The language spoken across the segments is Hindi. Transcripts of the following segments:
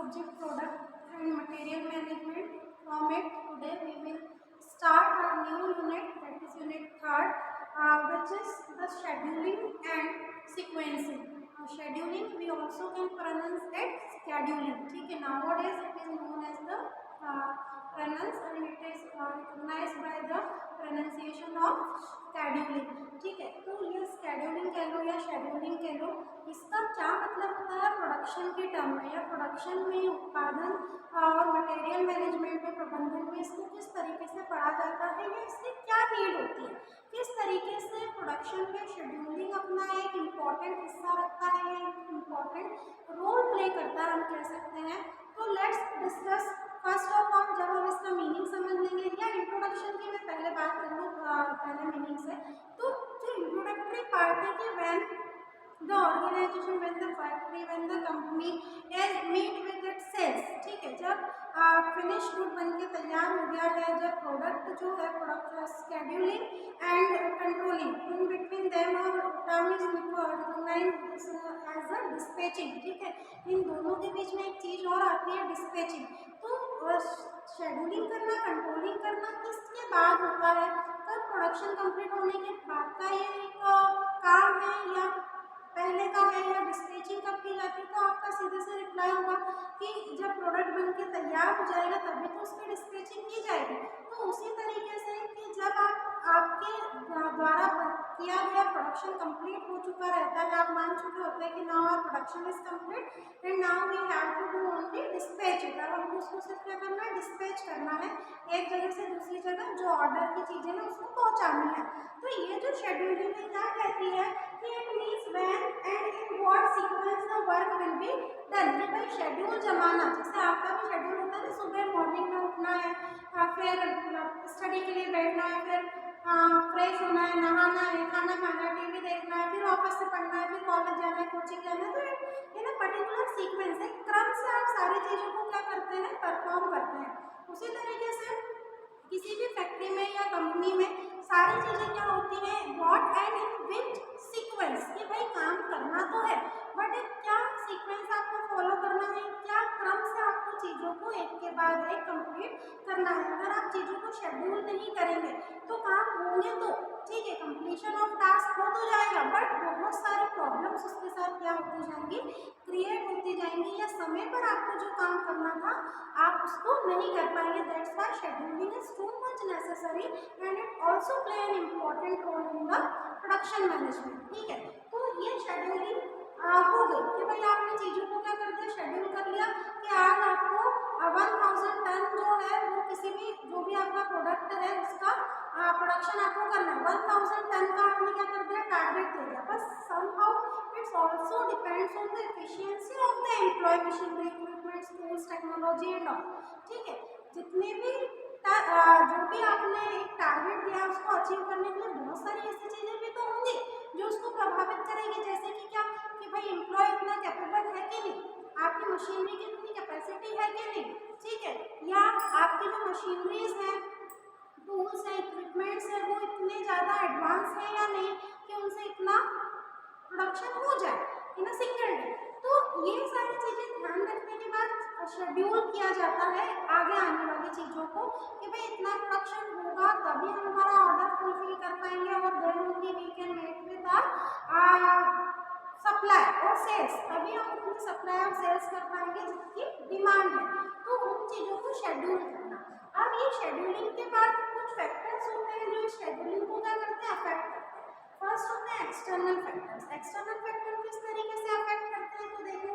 subject product and material management. From it today we will start our new unit, that is unit 3rd, which is the scheduling and sequencing. Scheduling we also can pronounce it scheduling. ठीक है, nowadays it is known as the pronounce and it is recognized by the pronunciation of scheduling. ठीक है, तो ये scheduling कह लो या scheduling कह लो, इसका क्या मतलब होता है प्रोडक्शन के टर्म में या प्रोडक्शन में, उत्पादन और मटेरियल मैनेजमेंट में, प्रबंधन में इसको किस तरीके से पढ़ा जाता है या इससे क्या नीड होती है, किस तरीके से प्रोडक्शन में शेड्यूलिंग अपना एक इम्पॉर्टेंट हिस्सा रखता है या एक इम्पॉर्टेंट रोल प्ले करता है हम कह सकते हैं। तो let's discuss first of all, जब हम इसका मीनिंग समझ लेंगे या इंट्रोडक्शन की मैं पहले बात कर लूँ पहले मीनिंग से, तो जो इंट्रोडक्टरी पार्ट है कि when the organization, when the factory, when the company is meet with its sales, ठीक है, जब फिनिश गुड बन के तैयार हो गया है, जब प्रोडक्ट जो है product scheduling and controlling in between them और term is recognized as a dispatching. ठीक है, इन दोनों के बीच में एक चीज और आती है डिस्पैचिंग। तो शेड्यूलिंग करना, कंट्रोलिंग करना किसके बाद होता है, कब प्रोडक्शन कंप्लीट होने के बाद का ये एक काम है या पहले का है या डिस्पैचिंग कब की जाती है। तो आपका सीधे से रिप्लाई होगा कि जब प्रोडक्ट बन के तैयार हो जाएगा तभी तो उसकी डिस्पैचिंग की जाएगी। तो उसी तरीके से कि जब आपके द्वारा किया गया प्रोडक्शन कंप्लीट हो चुका रहता है, आप मान चुके होते हैं कि now our production is complete and now we have to do only dispatch it. अब हमको उसको सिर्फ क्या करना है, डिस्पैच करना है, एक जगह से दूसरी जगह जो ऑर्डर की चीज़ें हैं उसको पहुँचानी है। तो ये जो शेड्यूलिंग है क्या कहती है कि it means when and in what sequence the work will be done. कि भाई शेड्यूल जमाना, जैसे आपका भी शेड्यूल होता है ना, सुबह मॉर्निंग में उठना है, फिर स्टडी के लिए बैठना है, फिर फ्रेश होना है, नहाना है, खाना खाना है, टीवी देखना है, फिर ऑफिस से पढ़ना है, फिर कॉलेज जाना है, कोचिंग जाना है। तो इन पर्टिकुलर सीक्वेंस है, क्रम से आप सारी चीज़ों को क्या करते हैं, परफॉर्म करते हैं। उसी तरीके से किसी भी फैक्ट्री में या कंपनी में सारी चीज़ें क्या होती हैं, what and in which sequence, कि भाई काम करना तो है बट एक क्या सीक्वेंस आपको फॉलो करना है, क्या क्रम से आपको चीज़ों को एक के बाद एक कंप्लीट करना है। अगर आप चीज़ों को शेड्यूल नहीं करेंगे तो काम होंगे तो ठीक है, कंप्लीशन ऑफ टास्क हो तो जाएगा बट बहुत सारी प्रॉब्लम्स उसके साथ क्या होती जाएंगी, क्रिएट होती जाएंगी, या समय पर आपको जो काम करना था आप उसको नहीं कर पाएंगे। That's why scheduling is too much necessary and it also play an important role in the production management. ठीक है, तो ये शेड्यूलिंग हो गई कि भाई आपने चीज़ों को क्या कर दिया, शेड्यूल कर लिया कि आज आपको 1000 टन जो है वो किसी भी जो भी आपका प्रोडक्ट है उसका प्रोडक्शन आपको करना है। 1000 टन का आपने क्या कर दिया, टारगेट दे दिया। बस somehow it's also depends on the efficiency of the employ, machinery, equipment, skills, technology and all. ठीक है, जितने भी जो भी आपने एक टारगेट दिया उसको अचीव करने के लिए बहुत सारी ऐसी चीज़ें भी तो होंगी जो उसको प्रभावित करेगी। जैसे कि क्या, कि भाई एम्प्लॉय इतना कैपेबल है कि नहीं, आपकी मशीनरी की इतनी कैपेसिटी है कि नहीं, ठीक है, या आपकी जो मशीनरीज हैं, टूल्स हैं, इक्विपमेंट्स हैं, वो इतने ज़्यादा एडवांस हैं या नहीं कि उनसे इतना प्रोडक्शन हो जाए इन अ सिंगल डे। तो ये सारी चीज़ें ध्यान रखने के बाद शेड्यूल किया जाता है आगे आने वाली चीज़ों को कि भाई इतना प्रोडक्शन होगा तभी हम हमारा ऑर्डर फुलफिल कर पाएंगे और then only we can make with supply और सेल्स, तभी हम अपनी सप्लाई और सेल्स कर पाएंगे जिसकी डिमांड है। तो उन चीज़ों को शेड्यूल करना। अब ये शेड्यूलिंग के बाद कुछ फैक्टर्स होते हैं जो शेड्यूलिंग को क्या करते हैं, अफेक्ट करते हैं। फर्स्ट होते हैं एक्सटर्नल फैक्टर्स। एक्सटर्नल फैक्टर किस तरीके से अफेक्ट करते हैं, तो देखो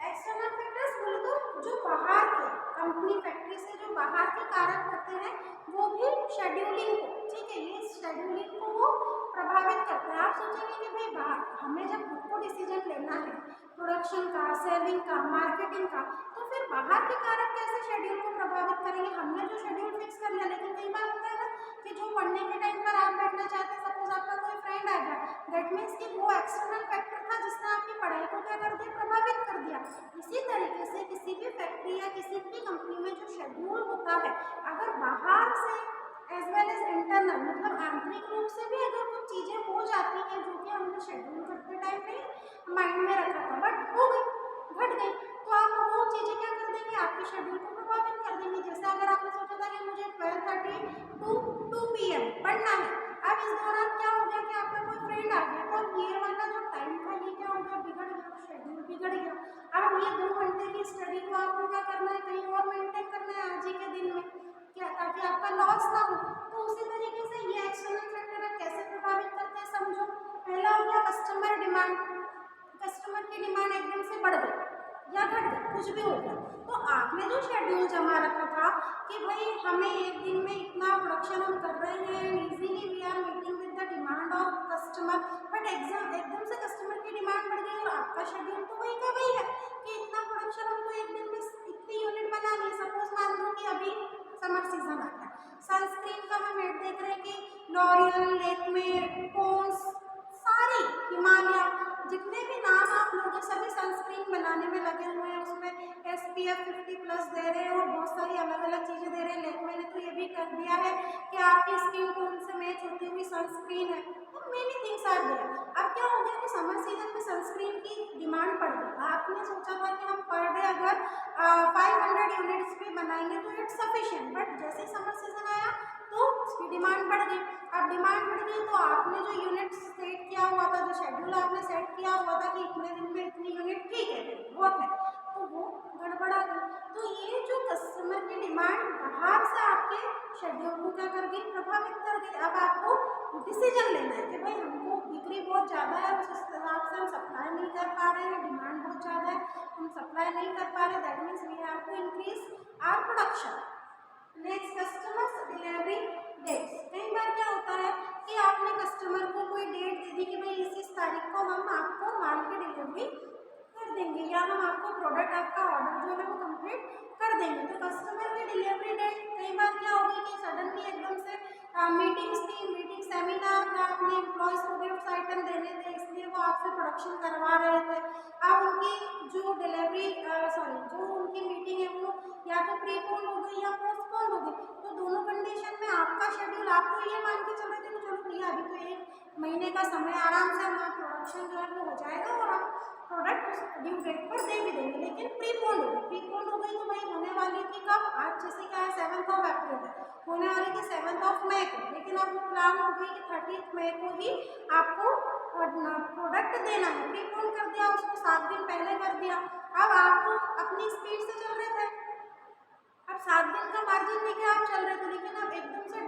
एक्सटर्नल फैक्टर्स बोले तो जो बाहर के कंपनी फैक्ट्री से जो बाहर के कारक होते हैं वो भी शेड्यूलिंग को, ठीक है, ये शेड्यूलिंग को वो प्रभावित करते हैं। आप सोचेंगे कि भाई बाहर हमें जब खुद को डिसीजन लेना है प्रोडक्शन का, सेलिंग का, मार्केटिंग का, तो फिर बाहर के कारक कैसे शेड्यूल को प्रभावित करेंगे। हमने जो शेड्यूल फिक्स कर लिया, लेकिन कई बार होता है ना कि जो पढ़ने के टाइम पर आप बैठना चाहते हैं, सपोज आपका कोई फ्रेंड आ गया, दैट मीन्स कि वो एक्सटर्नल फैक्टर था जिसने आपकी पढ़ाई को क्या कर दिया, प्रभावित कर दिया। इसी तरीके से किसी भी फैक्ट्री या किसी भी कंपनी में जो शेड्यूल होता है, अगर बाहर से एज वेल एज इंटरनल, मतलब आंतरिक रूप से भी अगर कुछ चीज़ें हो जाती हैं जो कि हमने शेड्यूल करते टाइम पे माइंड में रखा था बट हो गई, घट गई, तो आप वो चीज़ें क्या कर देंगे, शेड्यूल को प्रभावित कर देंगे। जैसे अगर आपने सोचा था कि मुझे 12:30 to 2 PM पढ़ना है, अब इस दौरान क्या हो गया कि आपका कोई फ्रेंड आ गया, तो ये वाला जो टाइम था ये क्या हो गया, बिगड़ गया, शेड्यूल बिगड़ गया। अब ये 2 घंटे की स्टडी को आपको क्या करना है, कहीं और मेंटेन करना है आज ही के दिन में, क्या ताकि आपका लॉस ना हो। तो उसी तरीके से ये एक्सटर्नल फैक्टर कैसे प्रभावित करते हैं समझो। पहला हो गया कस्टमर डिमांड, कस्टमर की डिमांड एकदम से बढ़ गई या घट गई, कुछ भी हो गया। तो आपने जो शेड्यूल जमा रखा था कि भाई हमें एक दिन में इतना प्रोडक्शन हम कर रहे हैं, easily we are meeting with the demand of customer, but एकदम से कस्टमर की डिमांड बढ़ गई और आपका शेड्यूल तो वही का वही है कि इतना प्रोडक्शन हमको एक दिन में इतनी यूनिट बनानी है। सपोज मान लो कि अभी समर सीजन आ गया, सनस्क्रीन का हम एड देख रहे हैं कि लॉरियल, लैक्मे, पॉन्ड्स, सारी हिमालय, जितने भी नाम आप लोग सभी सनस्क्रीन बनाने में लगे हुए हैं, उसमें SPF 50+ दे रहे हैं और बहुत सारी अलग अलग चीज़ें दे रहे हैं। लैक्मे ने तो ये भी कर दिया है कि आपकी स्किन टोन से मैच होती हुई सनस्क्रीन है, तो मेनी थिंग्स आर देयर। अब क्या हो गया कि समर सीजन में सनस्क्रीन की डिमांड बढ़ गई। आपने सोचा था कि हम पर डे अगर 500 यूनिट्स भी बनाएंगे तो इट्स सफिशिएंट, बट जैसे ही समर सीजन आया तो उसकी डिमांड बढ़ गई। अब डिमांड बढ़ गई तो आपने जो यूनिट सेट किया हुआ था, जो शेड्यूल आपने सेट किया हुआ था कि इतने दिन में इतनी यूनिट, ठीक है बहुत है, तो वो गड़बड़ा गई। तो ये जो कस्टमर की डिमांड बाहर से आपके शेड्यूल को क्या कर गई, प्रभावित कर गई। अब आपको डिसीजन लेना है कि भाई हमको बिक्री बहुत ज़्यादा है, उस हिसाब से हम सप्लाई नहीं कर पा रहे हैं, डिमांड बहुत ज़्यादा है, हम सप्लाई नहीं कर पा रहे, that means we have to increase our production. Next, customers delivery dates. कई बार क्या होता है कि आपने कस्टमर को कोई डेट दे दी कि भाई इस तारीख को हम आपको माल की डिलीवरी कर देंगे या हम आपको प्रोडक्ट, आपका ऑर्डर जो है वो कंप्लीट कर देंगे। तो कस्टमर की डिलीवरी डेट कई बार क्या होगी कि सडनली एकदम से मीटिंग्स थी, मीटिंग सेमिनार था, अपने एम्प्लॉयज़ को गिफ्ट आइटम देने थे, इसलिए वो आपसे प्रोडक्शन करवा रहे थे। अब उनकी जो डिलीवरी जो उनकी मीटिंग है वो या तो प्रीपोन हो गई या पोस्टपोन हो गई। तो दोनों कंडीशन में आपका शेड्यूल, आप तो ये मान के चल रहे थे कि चलो भैया अभी तो 1 महीने का समय आराम से हमारा प्रोडक्शन जो है वो हो जाएगा और हम प्रोडक्ट उस ड्यू डेट पर दे भी देंगे, लेकिन प्रीपोन हो गई। प्रीपोन हो गई तो भाई होने वाली थी कब, आज जैसे क्या है 7 अप्रैल है, होने वाली थी 7 मई को, लेकिन अब वो प्लान हो गई कि 30 मई को ही आपको प्रोडक्ट देना है। प्रीपोन कर दिया, उसको 7 दिन पहले कर दिया। अब आप तो अपनी स्पीड से चल रहे थे, अब 7 दिन का मार्जिन लेके आप चल रहे थे, लेकिन अब एकदम से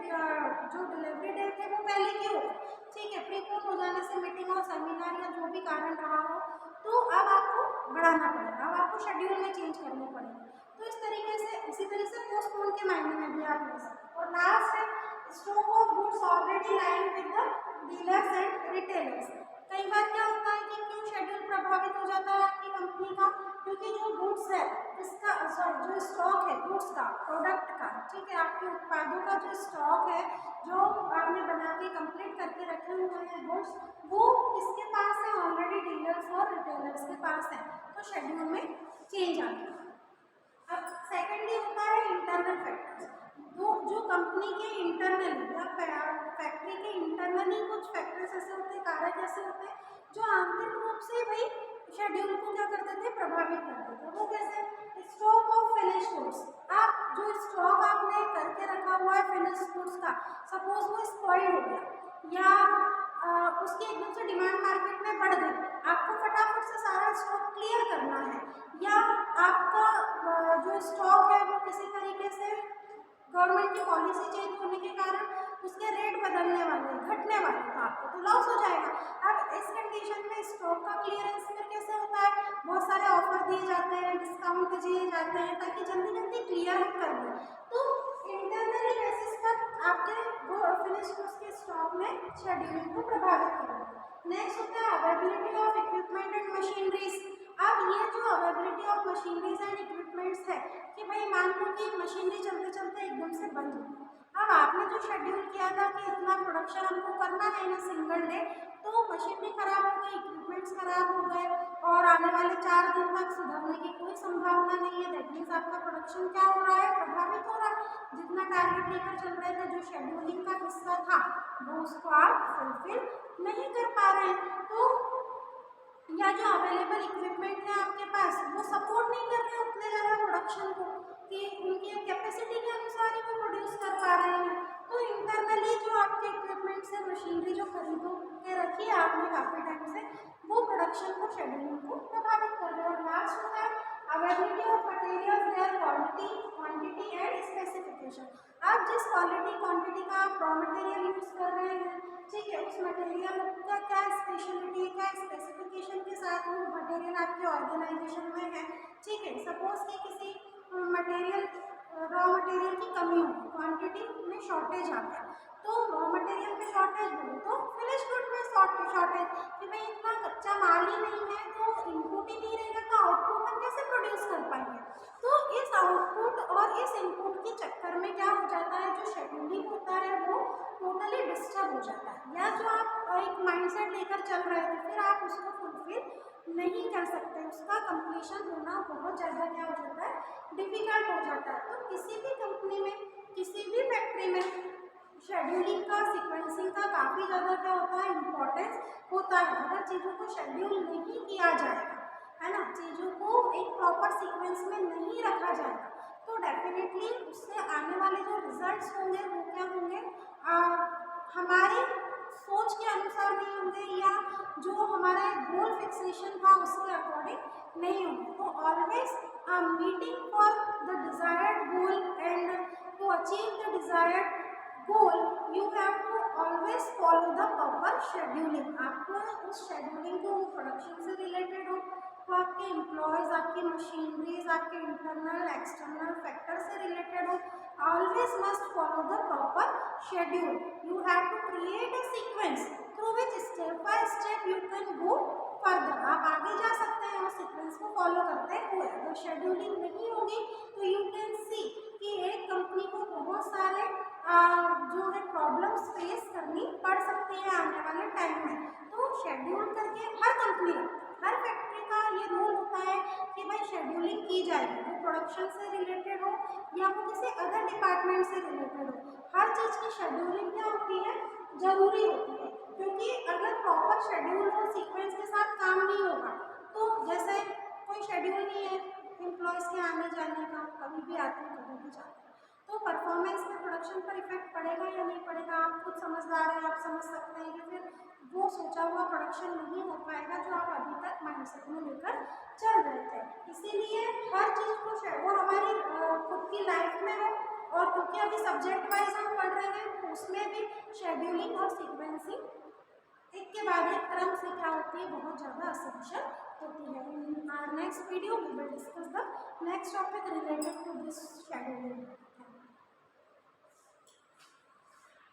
जो डिलीवरी डेट है वो पहले की हो गई, ठीक है, प्रीपोन हो जाने से मीटिंग और सेमिनार या जो भी कारण रहा हो, तो अब आपको बढ़ाना पड़ेगा, अब आपको शेड्यूल में चेंज करने पड़ेंगे। तो इस तरीके से, इसी तरीके से पोस्टपोन के मायने में भी आप ले सकते। और लास्ट है stock of goods already line with the dealers and retailers. कई बार क्या होता है कि क्यों शेड्यूल प्रभावित हो जाता है आपकी कंपनी का, क्योंकि जो गुड्स है इसका जो स्टॉक है गुड्स का, प्रोडक्ट का, ठीक है, आपके उत्पादों का जो स्टॉक है, जो आपने बना के कंप्लीट करके रखे हुए हैं गुड्स, वो किसके पास है, ऑलरेडी डीलर्स और रिटेलर्स के पास है, तो शेड्यूल में चेंज आ गया। अब सेकेंडली होता है इंटरनल फैक्टर्स। जो कंपनी के इंटरनली या फैक्ट्री के इंटरनली कुछ फैक्टर्स ऐसे होते हैं, कारक ऐसे होते हैं जो आंतरिक रूप से भाई शेड्यूल को क्या करते थे, प्रभावित करते थे। वो कैसे, स्टॉक ऑफ फिनिश गुड्स। आप जो स्टॉक आपने करके रखा हुआ है फिनिश गुड्स का, सपोज वो स्पॉइल हो गया या उसकी एकदम से डिमांड मार्केट में बढ़ गई, आपको फटाफट से सारा स्टॉक क्लियर करना है, या आपका जो स्टॉक है वो किसी तरीके से गवर्नमेंट की पॉलिसी चेंज होने के कारण उसके रेट बदलने वाले, घटने वाले, तो आपको तो लॉस हो जाएगा। अब इस कंडीशन में स्टॉक का क्लियरेंस फिर कैसे होता है, बहुत सारे ऑफर दिए जाते हैं, डिस्काउंट दिए जाते हैं ताकि जल्दी जल्दी क्लियर कर दें। तो इंटरनली बेसिस पर आपके वो फिनिश गुड्स के स्टॉक में शेड्यूलिंग को प्रभावित करेगा। नेक्स्ट होता है availability of equipment and machineries. अब ये जो availability of machineries and equipments है कि भाई मान लो कि मशीनरी चलते चलते एकदम से बंद हो गई। अब आपने जो शेड्यूल किया था कि इतना प्रोडक्शन हमको करना है इन सिंगल डे, तो मशीनरी खराब हो गई, इक्विपमेंट्स खराब हो गए और आने वाले 4 दिन तक सुधरने की कोई संभावना नहीं है। दैट मीन्स आपका प्रोडक्शन क्या हो रहा है, प्रभावित हो रहा है। जितना टारगेट लेकर चल रहे थे, जो शेड्यूलिंग का हिस्सा था, वो उसको आप फुलफिल नहीं कर पा रहे हैं। तो या जो अवेलेबल इक्विपमेंट है आपके पास वो सपोर्ट नहीं कर रहे हैं उतने ज़्यादा प्रोडक्शन को, आपके इक्विपमेंट से मशीनरी जो खरीदो के रखी है आपने काफ़ी टाइम से, वो प्रोडक्शन को, शेड्यूलिंग को प्रभावित कर रहे हैं। और लास्ट होता है availability of material, there quality, quantity and specification. आप जिस क्वालिटी क्वांटिटी का आप रॉ मटेरियल यूज़ कर रहे हैं, ठीक है, उस मटेरियल का क्या स्पेशलिटी, क्या स्पेसिफिकेशन के साथ वो मटेरियल आपके ऑर्गेनाइजेशन में है, ठीक है। सपोज कि किसी मटेरियल, रॉ मटेरियल की कमी हो, क्वांटिटी में शॉर्टेज आ गया, तो रॉ मटेरियल में शॉर्टेज हो तो फिनिश गुड में शॉर्टेज, कि भाई इतना कच्चा माल ही नहीं है तो इनपुट ही नहीं रहेगा तो आउटपुट हम कैसे प्रोड्यूस कर पाएंगे। तो इस आउटपुट और इस इनपुट के चक्कर में क्या हो जाता है, जो शेड्यूलिंग होता है वो टोटली डिस्टर्ब हो जाता है। या जो आप एक माइंडसेट लेकर चल रहे थे फिर आप उसको फुलफिल नहीं कर सकते, उसका कंप्लीशन होना बहुत ज़्यादा क्या हो जाता है, डिफिकल्ट हो जाता है। तो किसी भी कंपनी में, किसी भी फैक्ट्री में शेड्यूलिंग का, सीक्वेंसिंग का काफ़ी ज़्यादा क्या होता है, इम्पोर्टेंस होता है। अगर चीज़ों को शेड्यूल नहीं किया जाएगा, है ना, चीज़ों को एक प्रॉपर सीक्वेंस में नहीं रखा जाएगा, तो डेफिनेटली उससे आने वाले जो रिजल्ट्स होंगे वो क्या होंगे, हमारी सोच के अनुसार नहीं होंगे, या जो हमारा गोल फिक्सेशन था उसके अकॉर्डिंग नहीं होंगे। तो always meeting for the desired goal and to achieve the desired goal you have to always follow the proper scheduling। आपको उस शेड्यूलिंग को प्रोडक्शन से रिलेटेड हो, तो आपके एम्प्लॉयज़, आपकी मशीनरीज, आपके इंटरनल एक्सटर्नल फैक्टर से रिलेटेड हो, always must follow the proper schedule. You have to create a sequence through which step by step you can go further. आप आगे जा सकते हैं और सीक्वेंस को फॉलो करते हुए। अगर शेड्यूलिंग नहीं होगी तो यू कैन सी कि एक कंपनी को बहुत सारे जो है प्रॉब्लम्स फेस करनी पड़ सकती है आने वाले टाइम में। तो शेड्यूल करके हर कंपनी, हर फैक्ट्री का ये रूल होता है कि भाई शेड्यूलिंग की जाएगी, वो प्रोडक्शन से रिलेटेड हो या वो किसी अदर डिपार्टमेंट से रिलेटेड हो, हर चीज़ की शेड्यूलिंग क्या होती है, ज़रूरी होती है। क्योंकि अगर प्रॉपर शेड्यूल और सीक्वेंस के साथ काम नहीं होगा, तो जैसे कोई शेड्यूल नहीं है एम्प्लॉयज़ के आने जाने का, कभी भी आते हैं कभी भी जाते हैं, तो परफॉर्मेंस में, प्रोडक्शन पर इफेक्ट पड़ेगा या नहीं पड़ेगा। आप खुद समझदार हैं, आप समझ सकते हैं कि फिर वो सोचा हुआ प्रोडक्शन नहीं हो पाएगा जो आप अभी तक माइंडसेट में लेकर चल रहे थे। इसीलिए हर चीज़ को वो हमारी खुद की लाइफ में हो, और क्योंकि अभी सब्जेक्ट वाइज हम पढ़ रहे हैं तो उसमें भी शेड्यूलिंग और सीक्वेंसिंग एक के बाद एक क्रम से क्या होती है, बहुत ज़्यादा असेंशियल होती है। In our next video we will discuss the next topic related to